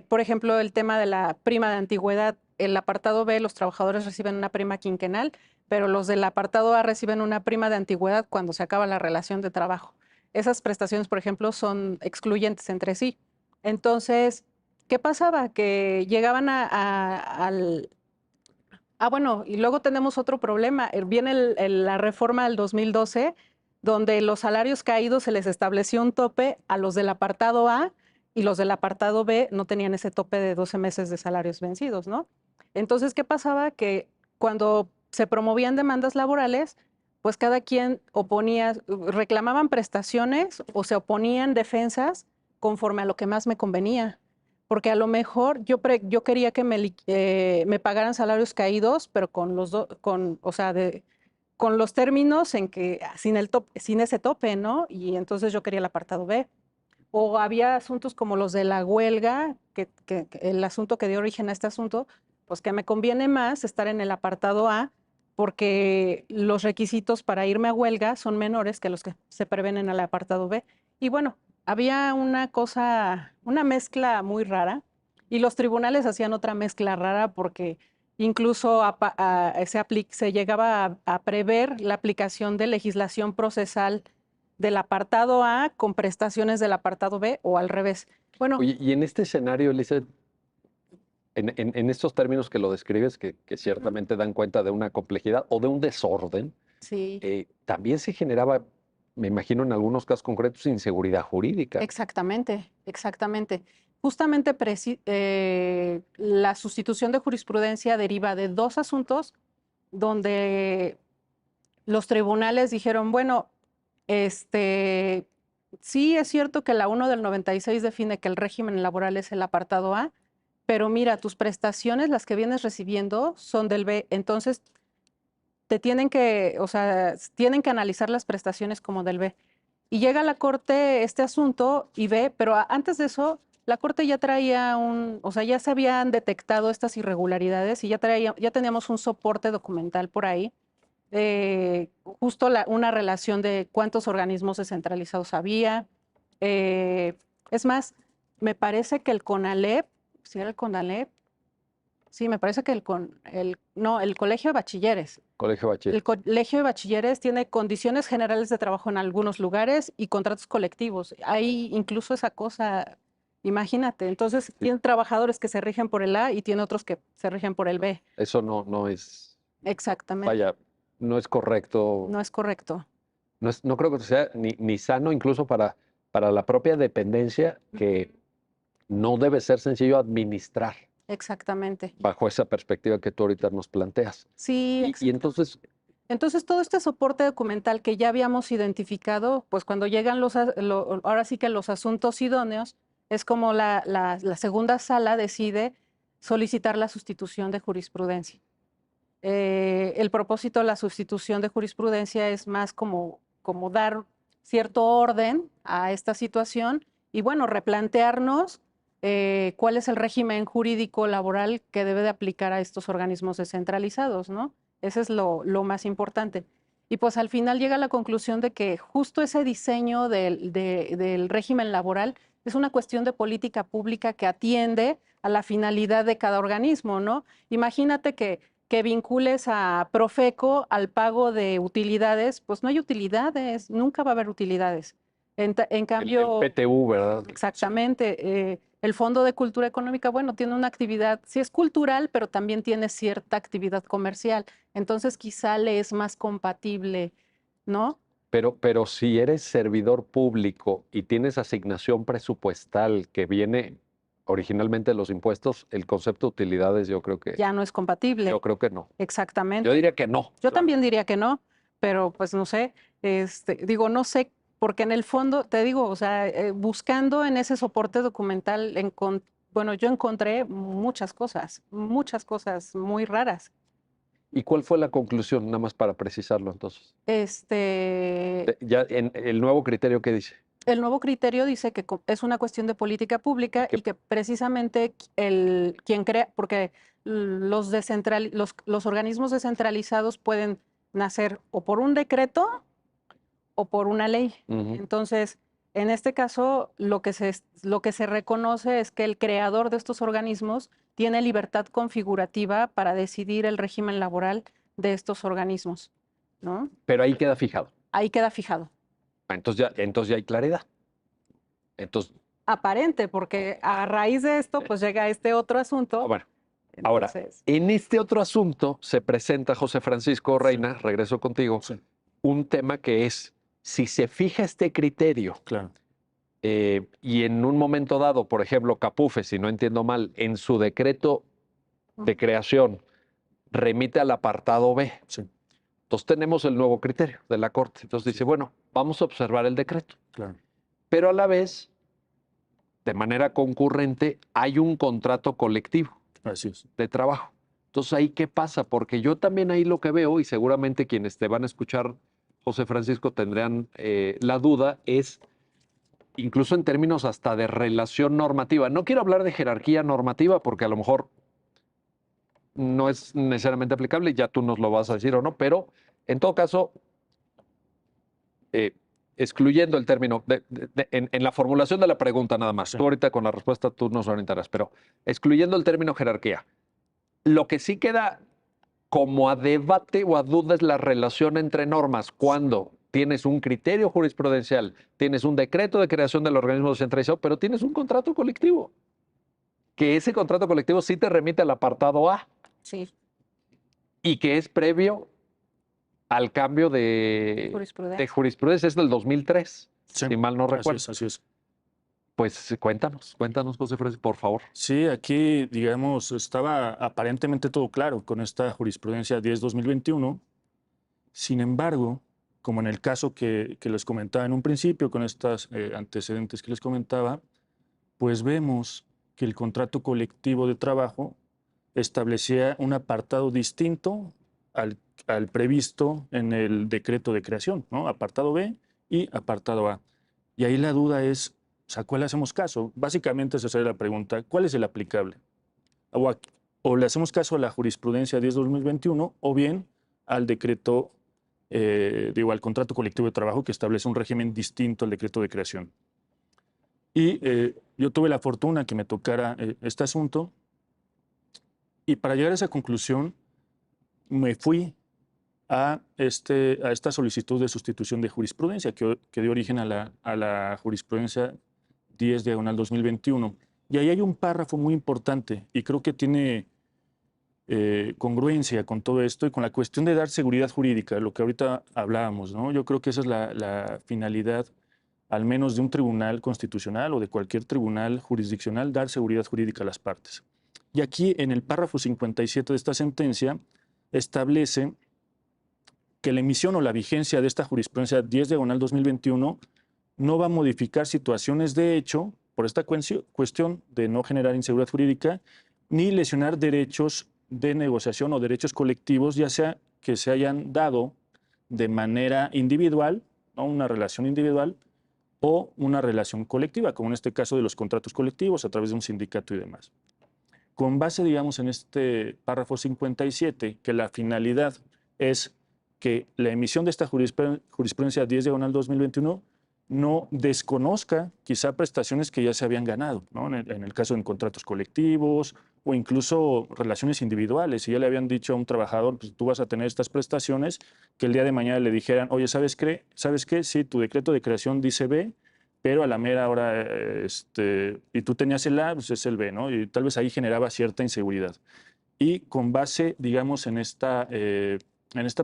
Por ejemplo, el tema de la prima de antigüedad, el apartado B, los trabajadores reciben una prima quinquenal, pero los del apartado A reciben una prima de antigüedad cuando se acaba la relación de trabajo. Esas prestaciones, por ejemplo, son excluyentes entre sí. Entonces, ¿qué pasaba? Que llegaban al... Ah, bueno, y luego tenemos otro problema. Viene la reforma del 2012, donde los salarios caídos se les estableció un tope a los del apartado A y los del apartado B no tenían ese tope de 12 meses de salarios vencidos, ¿no? Entonces, ¿qué pasaba? Que cuando se promovían demandas laborales, pues cada quien reclamaban prestaciones o se oponían defensas conforme a lo que más me convenía. Porque a lo mejor yo quería que me pagaran salarios caídos, pero o sea, con los términos en que sin ese tope, ¿no? Y entonces yo quería el apartado B. O había asuntos como los de la huelga, que el asunto que dio origen a este asunto, pues que me conviene más estar en el apartado A porque los requisitos para irme a huelga son menores que los que se prevén en el apartado B. Y bueno, había una mezcla muy rara y los tribunales hacían otra mezcla rara porque incluso se llegaba a prever la aplicación de legislación procesal del apartado A con prestaciones del apartado B o al revés. Bueno, Oye, y en este escenario, Lizeth, en estos términos que lo describes, que ciertamente dan cuenta de una complejidad o de un desorden, sí, también se generaba, me imagino en algunos casos concretos, inseguridad jurídica. exactamente, exactamente. Justamente la sustitución de jurisprudencia deriva de dos asuntos donde los tribunales dijeron, bueno, sí es cierto que la 1 del 96 define que el régimen laboral es el apartado A, pero mira, tus prestaciones, las que vienes recibiendo, son del B. Entonces, o sea, tienen que analizar las prestaciones como del B. Y llega a la Corte este asunto y ve, pero antes de eso, la Corte ya traía o sea, ya se habían detectado estas irregularidades y ya teníamos un soporte documental por ahí, justo una relación de cuántos organismos descentralizados había. Es más, me parece que el CONALEP, ¿sí era el CONALEP? Sí, me parece que el Colegio de Bachilleres. Colegio Bachiller. El Colegio de Bachilleres tiene condiciones generales de trabajo en algunos lugares y contratos colectivos. Hay incluso esa cosa, imagínate. Entonces, tiene trabajadores que se rigen por el A y tiene otros que se rigen por el B. Eso no es, Exactamente. vaya, no es correcto. No es correcto. No creo que sea ni sano incluso para la propia dependencia, que no debe ser sencillo administrar Exactamente. bajo esa perspectiva que tú ahorita nos planteas. Sí, Y entonces, entonces, todo este soporte documental que ya habíamos identificado, pues cuando llegan ahora sí que los asuntos idóneos, es como la segunda sala decide solicitar la sustitución de jurisprudencia. El propósito de la sustitución de jurisprudencia es más como dar cierto orden a esta situación y, bueno, replantearnos cuál es el régimen jurídico laboral que debe de aplicar a estos organismos descentralizados, ¿no? Ese es lo más importante. Y pues al final llega a la conclusión de que justo ese diseño del régimen laboral es una cuestión de política pública que atiende a la finalidad de cada organismo, ¿no? Imagínate que vincules a Profeco al pago de utilidades, pues no hay utilidades, nunca va a haber utilidades. En cambio, el PTU, ¿verdad? exactamente, el Fondo de Cultura Económica, bueno, tiene una actividad, sí es cultural, pero también tiene cierta actividad comercial, entonces quizá le es más compatible, ¿no? Pero si eres servidor público y tienes asignación presupuestal que viene originalmente de los impuestos, el concepto de utilidades yo creo que, Ya no es compatible. yo creo que no. Exactamente. Yo diría que no. Yo también diría que no, pero pues no sé, digo, no sé, porque en el fondo, te digo, o sea, buscando en ese soporte documental, bueno, yo encontré muchas cosas muy raras. ¿Y cuál fue la conclusión? Nada más para precisarlo entonces. Ya en el nuevo criterio, ¿qué dice? El nuevo criterio dice que es una cuestión de política pública y que precisamente quien crea, porque los organismos descentralizados pueden nacer o por un decreto o por una ley. Entonces, en este caso, lo que se reconoce es que el creador de estos organismos tiene libertad configurativa para decidir el régimen laboral de estos organismos, ¿no? Pero ahí queda fijado. Ahí queda fijado. Entonces ya hay claridad. Entonces, aparente, porque a raíz de esto, pues llega este otro asunto. bueno, ahora, en este otro asunto se presenta, José Francisco Reina, regreso contigo, un tema que es, si se fija este criterio, claro, y en un momento dado, por ejemplo, Capufe, si no entiendo mal, en su decreto de creación remite al apartado B. sí, Entonces tenemos el nuevo criterio de la Corte. Entonces dice, bueno, vamos a observar el decreto. claro. Pero a la vez, de manera concurrente, hay un contrato colectivo Así es. de trabajo. Entonces, ¿ahí qué pasa? Porque yo también ahí lo que veo, y seguramente quienes te van a escuchar, José Francisco, tendrán la duda, es incluso en términos hasta de relación normativa. No quiero hablar de jerarquía normativa porque a lo mejor no es necesariamente aplicable, ya tú nos lo vas a decir o no, pero en todo caso, excluyendo el término, en la formulación de la pregunta nada más, tú ahorita con la respuesta tú nos orientarás, pero excluyendo el término jerarquía, lo que sí queda como a debate o a duda es la relación entre normas cuando tienes un criterio jurisprudencial, tienes un decreto de creación del organismo descentralizado, pero tienes un contrato colectivo, que ese contrato colectivo sí te remite al apartado A. Sí. Y que es previo al cambio de jurisprudencia, es del 2003, Sí, si mal no recuerdo. Así es. Pues cuéntanos, José Francisco, por favor. Sí, aquí, digamos, estaba aparentemente todo claro con esta jurisprudencia 10-2021. Sin embargo, como en el caso que les comentaba en un principio, con estos antecedentes que les comentaba, pues vemos que el contrato colectivo de trabajo establecía un apartado distinto al previsto en el decreto de creación, ¿no? Apartado B y apartado A. Y ahí la duda es, ¿a cuál le hacemos caso? Básicamente esa sería la pregunta, ¿cuál es el aplicable? O le hacemos caso a la jurisprudencia 10-2021 o bien al decreto, al contrato colectivo de trabajo que establece un régimen distinto al decreto de creación. Y yo tuve la fortuna que me tocara este asunto y para llegar a esa conclusión me fui a esta solicitud de sustitución de jurisprudencia que dio origen a la jurisprudencia 10/2021. Y ahí hay un párrafo muy importante y creo que tiene congruencia con todo esto y con la cuestión de dar seguridad jurídica, lo que ahorita hablábamos, ¿no? Yo creo que esa es la finalidad, al menos de un tribunal constitucional o de cualquier tribunal jurisdiccional, dar seguridad jurídica a las partes. Y aquí, en el párrafo 57 de esta sentencia, establece que la emisión o la vigencia de esta jurisprudencia 10/2021 no va a modificar situaciones de hecho por esta cuestión de no generar inseguridad jurídica ni lesionar derechos de negociación o derechos colectivos, ya sea que se hayan dado de manera individual, ¿no? Una relación individual, o una relación colectiva, como en este caso de los contratos colectivos a través de un sindicato y demás. Con base, digamos, en este párrafo 57, que la finalidad es que la emisión de esta jurisprudencia 10/2021 no desconozca quizá prestaciones que ya se habían ganado, ¿no? En el caso de contratos colectivos o incluso relaciones individuales. Si ya le habían dicho a un trabajador, pues tú vas a tener estas prestaciones, que el día de mañana le dijeran, oye, ¿sabes qué? Sí, tu decreto de creación dice B, pero a la mera hora, y tú tenías el A, pues es el B, ¿no? Y tal vez ahí generaba cierta inseguridad. Y con base, digamos, en esta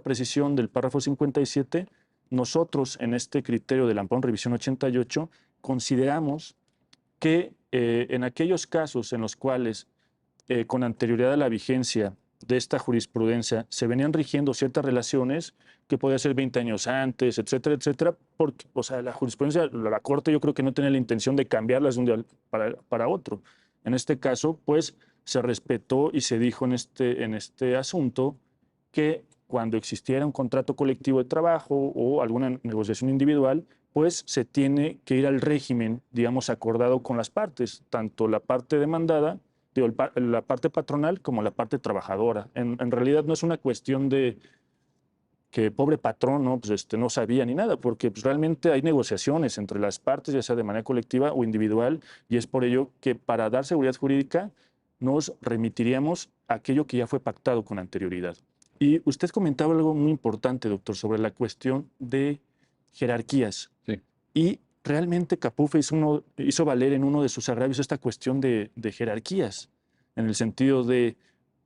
precisión del párrafo 57, nosotros en este criterio del amparo en revisión 88 consideramos que en aquellos casos en los cuales con anterioridad a la vigencia de esta jurisprudencia se venían rigiendo ciertas relaciones que podía ser 20 años antes, etcétera, etcétera, porque, o sea, la jurisprudencia, la Corte yo creo que no tenía la intención de cambiarlas de un día para otro. En este caso, pues, se respetó y se dijo en este asunto que cuando existiera un contrato colectivo de trabajo o alguna negociación individual, pues se tiene que ir al régimen, digamos, acordado con las partes, tanto la parte demandada, digo, la parte patronal como la parte trabajadora. En realidad no es una cuestión de que pobre patrón no, pues no sabía ni nada, porque pues, realmente hay negociaciones entre las partes, ya sea de manera colectiva o individual, y es por ello que para dar seguridad jurídica nos remitiríamos a aquello que ya fue pactado con anterioridad. Y usted comentaba algo muy importante, doctor, sobre la cuestión de jerarquías. Sí. Y realmente Capufe hizo valer en uno de sus agravios esta cuestión de jerarquías, en el sentido de,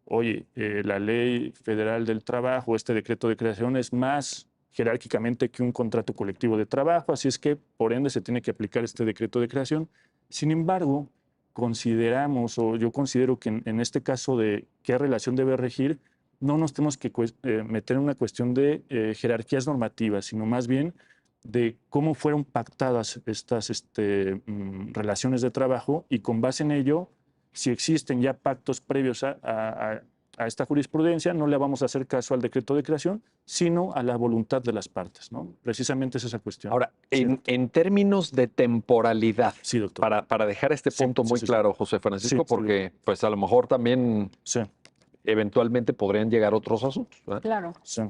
oye, la ley federal del trabajo, este decreto de creación es más jerárquicamente que un contrato colectivo de trabajo, así es que por ende se tiene que aplicar este decreto de creación. Sin embargo, consideramos, o yo considero que en este caso de qué relación debe regir, no nos tenemos que meter en una cuestión de jerarquías normativas, sino más bien de cómo fueron pactadas estas relaciones de trabajo y con base en ello, si existen ya pactos previos a esta jurisprudencia, no le vamos a hacer caso al decreto de creación, sino a la voluntad de las partes, ¿no? Precisamente es esa cuestión. Ahora, Sí, en términos de temporalidad, sí, doctor. para dejar este Sí, punto sí, muy sí, sí. claro, José Francisco, Sí, sí, porque pues a lo mejor también Sí, eventualmente podrían llegar otros asuntos, ¿verdad? Claro. sí,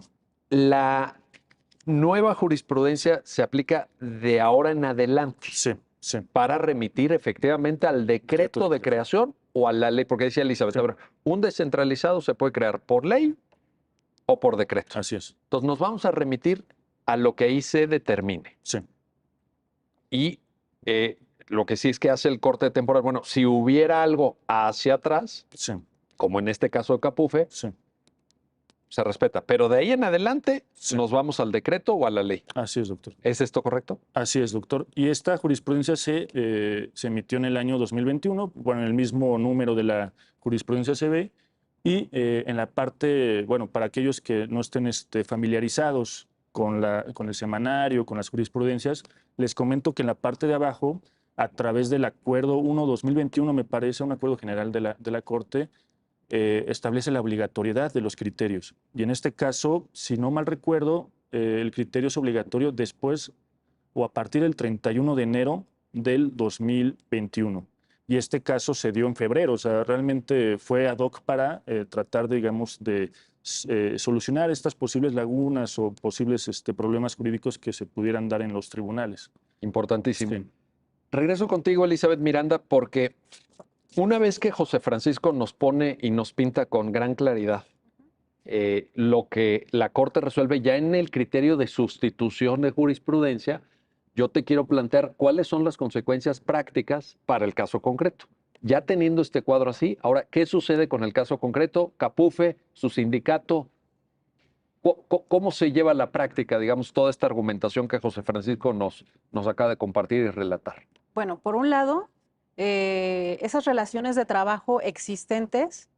La nueva jurisprudencia se aplica de ahora en adelante sí, sí. para remitir efectivamente al decreto de creación o a la ley, porque decía Elizabeth, Sí. a ver, un descentralizado se puede crear por ley o por decreto. Así es. Entonces nos vamos a remitir a lo que ahí se determine. Sí, Y lo que sí es que hace el corte temporal, bueno, si hubiera algo hacia atrás, sí, como en este caso de Capufe, sí. se respeta. Pero de ahí en adelante Sí. nos vamos al decreto o a la ley. Así es, doctor. ¿Es esto correcto? Así es, doctor. Y esta jurisprudencia se emitió en el año 2021, bueno, en el mismo número de la jurisprudencia CB, y en la parte, bueno, para aquellos que no estén familiarizados con el semanario, con las jurisprudencias, les comento que en la parte de abajo, a través del Acuerdo 1/2021, me parece, un acuerdo general de la Corte, establece la obligatoriedad de los criterios. Y en este caso, si no mal recuerdo, el criterio es obligatorio después o a partir del 31 de enero del 2021. Y este caso se dio en febrero, o sea, realmente fue ad hoc para tratar, digamos, de solucionar estas posibles lagunas o posibles problemas jurídicos que se pudieran dar en los tribunales. Importantísimo. Sí. Regreso contigo, Elizabeth Miranda, porque una vez que José Francisco nos pone y nos pinta con gran claridad lo que la Corte resuelve ya en el criterio de sustitución de jurisprudencia, yo te quiero plantear cuáles son las consecuencias prácticas para el caso concreto. Ya teniendo este cuadro así, ahora, ¿qué sucede con el caso concreto? Capufe, su sindicato, ¿cómo se lleva a la práctica, digamos, toda esta argumentación que José Francisco nos acaba de compartir y relatar? Bueno, por un lado, esas relaciones de trabajo existentes,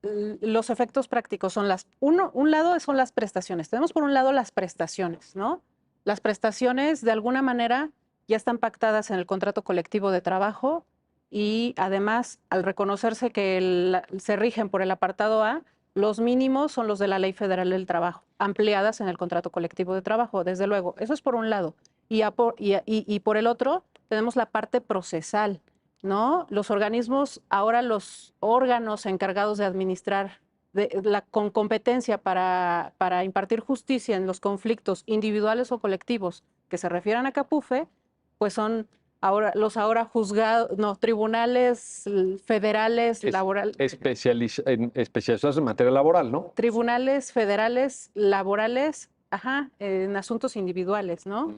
los efectos prácticos son un lado son las prestaciones. Tenemos por un lado las prestaciones, ¿no? Las prestaciones de alguna manera ya están pactadas en el contrato colectivo de trabajo y además, al reconocerse que se rigen por el apartado A, los mínimos son los de la Ley Federal del Trabajo, ampliadas en el contrato colectivo de trabajo, desde luego. Eso es por un lado. Y por el otro, tenemos la parte procesal, ¿no? Los organismos, ahora los órganos encargados de administrar con competencia para impartir justicia en los conflictos individuales o colectivos que se refieran a Capufe, pues son tribunales federales especializados en materia laboral, ¿no? Tribunales federales laborales, en asuntos individuales, ¿no?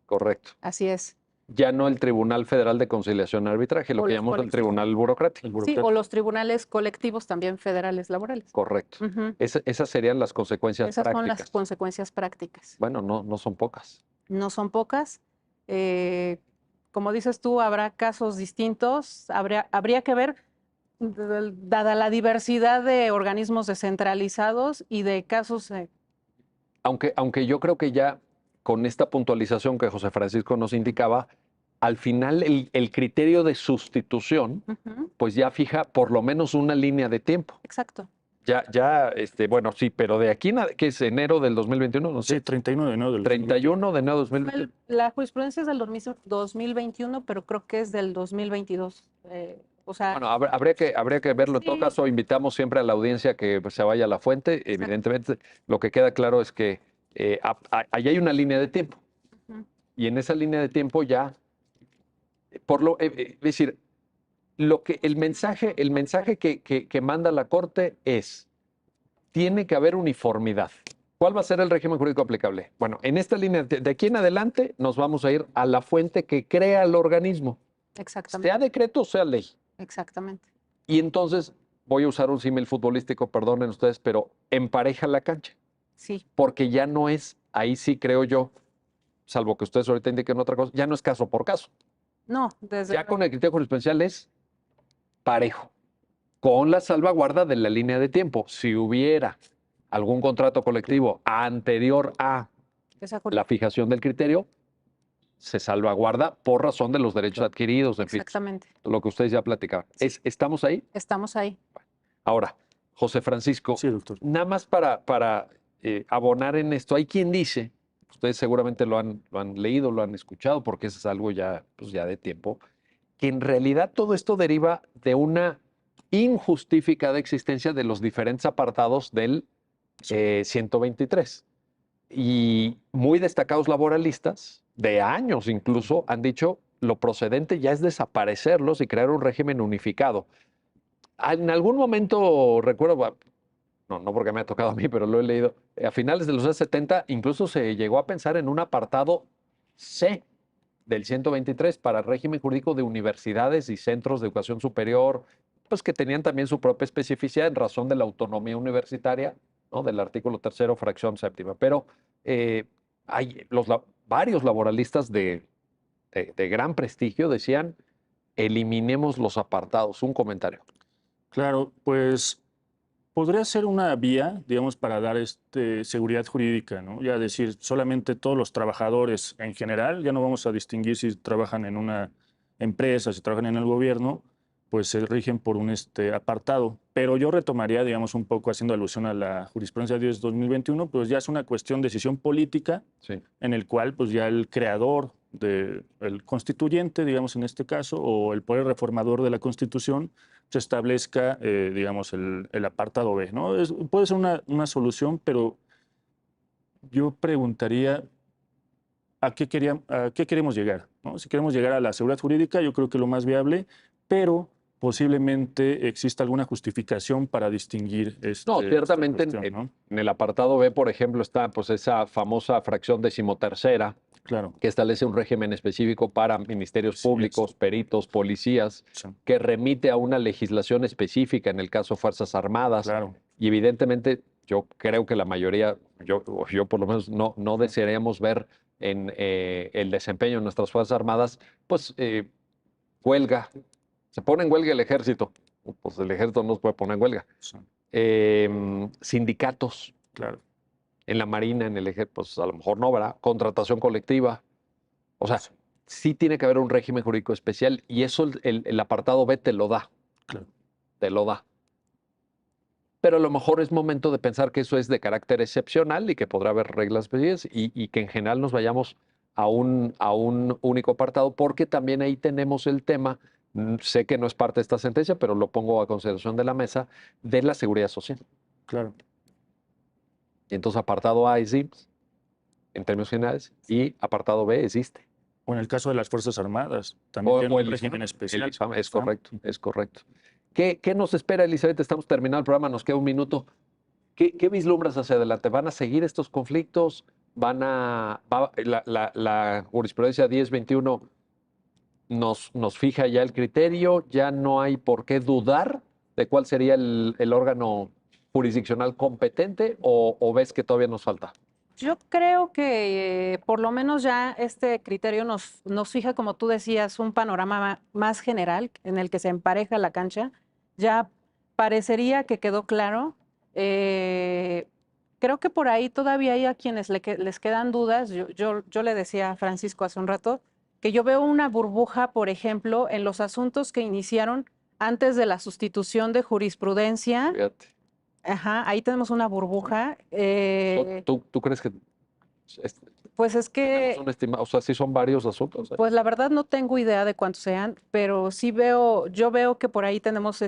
Correcto. Así es. Ya no el Tribunal Federal de Conciliación y Arbitraje, lo que llamamos el Tribunal Burocrático. Sí, o los tribunales colectivos también federales laborales. Correcto. Esas serían las consecuencias prácticas. Esas son las consecuencias prácticas. Bueno, no son pocas. No son pocas. Como dices tú, habrá casos distintos. Habría que ver, dada la diversidad de organismos descentralizados y de casos. Aunque yo creo que ya con esta puntualización que José Francisco nos indicaba, al final el criterio de sustitución, pues ya fija por lo menos una línea de tiempo. Exacto. Bueno, sí, pero de aquí, ¿qué es enero del 2021? No sé. Sí, 31 de enero del 31 de enero del 2021. La jurisprudencia es del 2021, pero creo que es del 2022. Bueno, habría que verlo. En todo caso, invitamos siempre a la audiencia que se vaya a la fuente. Exacto. Evidentemente, lo que queda claro es que ahí hay una línea de tiempo. Y en esa línea de tiempo ya, es decir, el mensaje que manda la Corte es, tiene que haber uniformidad. ¿Cuál va a ser el régimen jurídico aplicable? Bueno, en esta línea, de aquí en adelante, nos vamos a ir a la fuente que crea el organismo. Exactamente. Sea decreto o sea ley. Exactamente. Y entonces, voy a usar un símil futbolístico, perdonen ustedes, pero empareja la cancha. Sí. Porque ya no es, ahí sí creo yo, salvo que ustedes ahorita indiquen otra cosa, ya no es caso por caso. No, ya con el criterio jurisprudencial es parejo, con la salvaguarda de la línea de tiempo. Si hubiera algún contrato colectivo anterior a la fijación del criterio, se salvaguarda por razón de los derechos adquiridos, en fin. Exactamente. Lo que ustedes ya platicaban. Sí. ¿Estamos ahí? Estamos ahí. Ahora, José Francisco, sí, doctor. Nada más para abonar en esto, hay quien dice, ustedes seguramente lo han leído, lo han escuchado, porque eso es algo ya, pues ya de tiempo, que en realidad todo esto deriva de una injustificada existencia de los diferentes apartados del 123. Y muy destacados laboralistas, de años incluso, han dicho lo procedente ya es desaparecerlos y crear un régimen unificado. En algún momento, recuerdo, no porque me ha tocado a mí, pero lo he leído, a finales de los años 70 incluso se llegó a pensar en un apartado C del 123 para el régimen jurídico de universidades y centros de educación superior, pues que tenían también su propia especificidad en razón de la autonomía universitaria, ¿no? Del artículo 3º, fracción séptima. Pero hay varios laboralistas de gran prestigio decían, eliminemos los apartados. Un comentario. Claro, pues podría ser una vía, digamos, para dar seguridad jurídica, ¿no? Ya decir, solamente todos los trabajadores en general, ya no vamos a distinguir si trabajan en una empresa, si trabajan en el gobierno, pues se rigen por un apartado. Pero yo retomaría, digamos, un poco haciendo alusión a la jurisprudencia 10/2021, pues ya es una cuestión de decisión política, sí, en el cual pues ya el creador, el constituyente, digamos en este caso, o el poder reformador de la Constitución, se establezca, digamos, el apartado B, ¿no? Puede ser una solución, pero yo preguntaría ¿a qué queremos llegar? ¿No? Si queremos llegar a la seguridad jurídica, yo creo que lo más viable, pero posiblemente exista alguna justificación para distinguir No, ciertamente ¿no? En el apartado B, por ejemplo, está pues esa famosa fracción 13ª, claro, que establece un régimen específico para ministerios públicos, sí, peritos, policías, sí, que remite a una legislación específica, en el caso Fuerzas Armadas. Claro. Y evidentemente yo creo que la mayoría, yo por lo menos no desearíamos ver en el desempeño de nuestras Fuerzas Armadas, pues huelga. Se pone en huelga el ejército, pues el ejército no se puede poner en huelga. Sí. Sindicatos, claro, en la Marina, en el ejército, pues a lo mejor no, ¿verdad? Contratación colectiva. O sea, sí tiene que haber un régimen jurídico especial y eso el apartado B te lo da. Claro. Te lo da. Pero a lo mejor es momento de pensar que eso es de carácter excepcional y que podrá haber reglas especiales y que en general nos vayamos a un único apartado, porque también ahí tenemos el tema, sé que no es parte de esta sentencia, pero lo pongo a consideración de la mesa, de la seguridad social. Claro. Y entonces apartado A es IMSS, en términos generales, y apartado B es ISSSTE. O en el caso de las Fuerzas Armadas, también tiene un régimen especial. Es correcto, es correcto. ¿Qué nos espera, Elizabeth? Estamos terminando el programa, nos queda un minuto. ¿Qué vislumbras hacia adelante? ¿Van a seguir estos conflictos? La jurisprudencia 1021 nos fija ya el criterio, ya no hay por qué dudar de cuál sería el órgano jurisdiccional competente o ves que todavía nos falta? Yo creo que por lo menos ya este criterio nos fija, como tú decías, un panorama más general en el que se empareja la cancha. Ya parecería que quedó claro. Creo que por ahí todavía hay a quienes les quedan dudas. Yo le decía a Francisco hace un rato que yo veo una burbuja, por ejemplo, en los asuntos que iniciaron antes de la sustitución de jurisprudencia. Fíjate. Ajá, ahí tenemos una burbuja. ¿Tú crees que Pues es que, o sea, sí son varios asuntos? pues la verdad no tengo idea de cuántos sean, pero sí yo veo que por ahí tenemos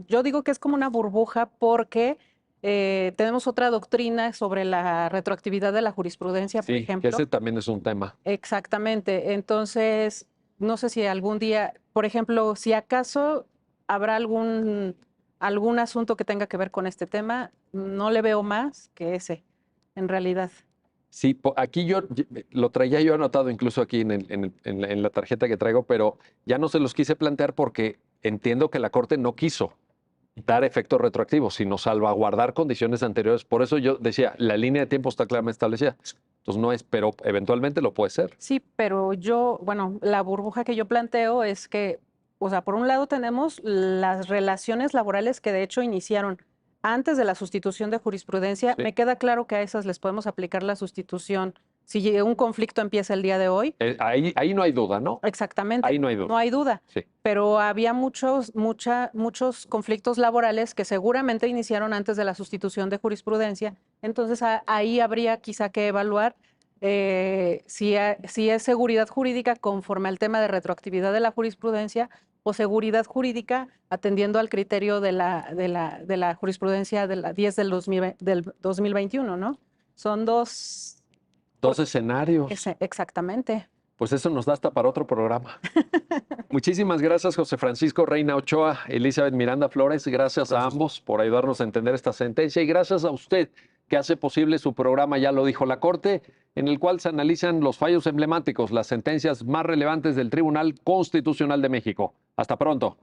yo digo que es como una burbuja porque tenemos otra doctrina sobre la retroactividad de la jurisprudencia, por Sí, que ejemplo. ese también es un tema. Exactamente. Entonces, no sé si algún día, por ejemplo, si acaso habrá algún asunto que tenga que ver con este tema, no le veo más que ese, en realidad. Sí, aquí lo traía yo anotado incluso aquí en la tarjeta que traigo, pero ya no se los quise plantear porque entiendo que la Corte no quiso dar efectos retroactivos, sino salvaguardar condiciones anteriores. Por eso yo decía, la línea de tiempo está claramente establecida. Entonces no es, pero eventualmente lo puede ser. Sí, pero bueno, la burbuja que yo planteo es que, o sea, por un lado tenemos las relaciones laborales que de hecho iniciaron antes de la sustitución de jurisprudencia. Sí. Me queda claro que a esas les podemos aplicar la sustitución si un conflicto empieza el día de hoy. Ahí no hay duda, ¿no? Exactamente. Ahí no hay duda. No hay duda. Sí. Pero había muchos conflictos laborales que seguramente iniciaron antes de la sustitución de jurisprudencia. Entonces ahí habría quizá que evaluar si es seguridad jurídica conforme al tema de retroactividad de la jurisprudencia o seguridad jurídica atendiendo al criterio de la jurisprudencia de la 10 del 2021, ¿no? Son dos escenarios. Exactamente. Pues eso nos da hasta para otro programa. Muchísimas gracias, José Francisco Reina Ochoa, Elizabeth Miranda Flores. Gracias a ambos por ayudarnos a entender esta sentencia y gracias a usted que hace posible su programa Ya lo dijo la Corte, en el cual se analizan los fallos emblemáticos, las sentencias más relevantes del Tribunal Constitucional de México. Hasta pronto.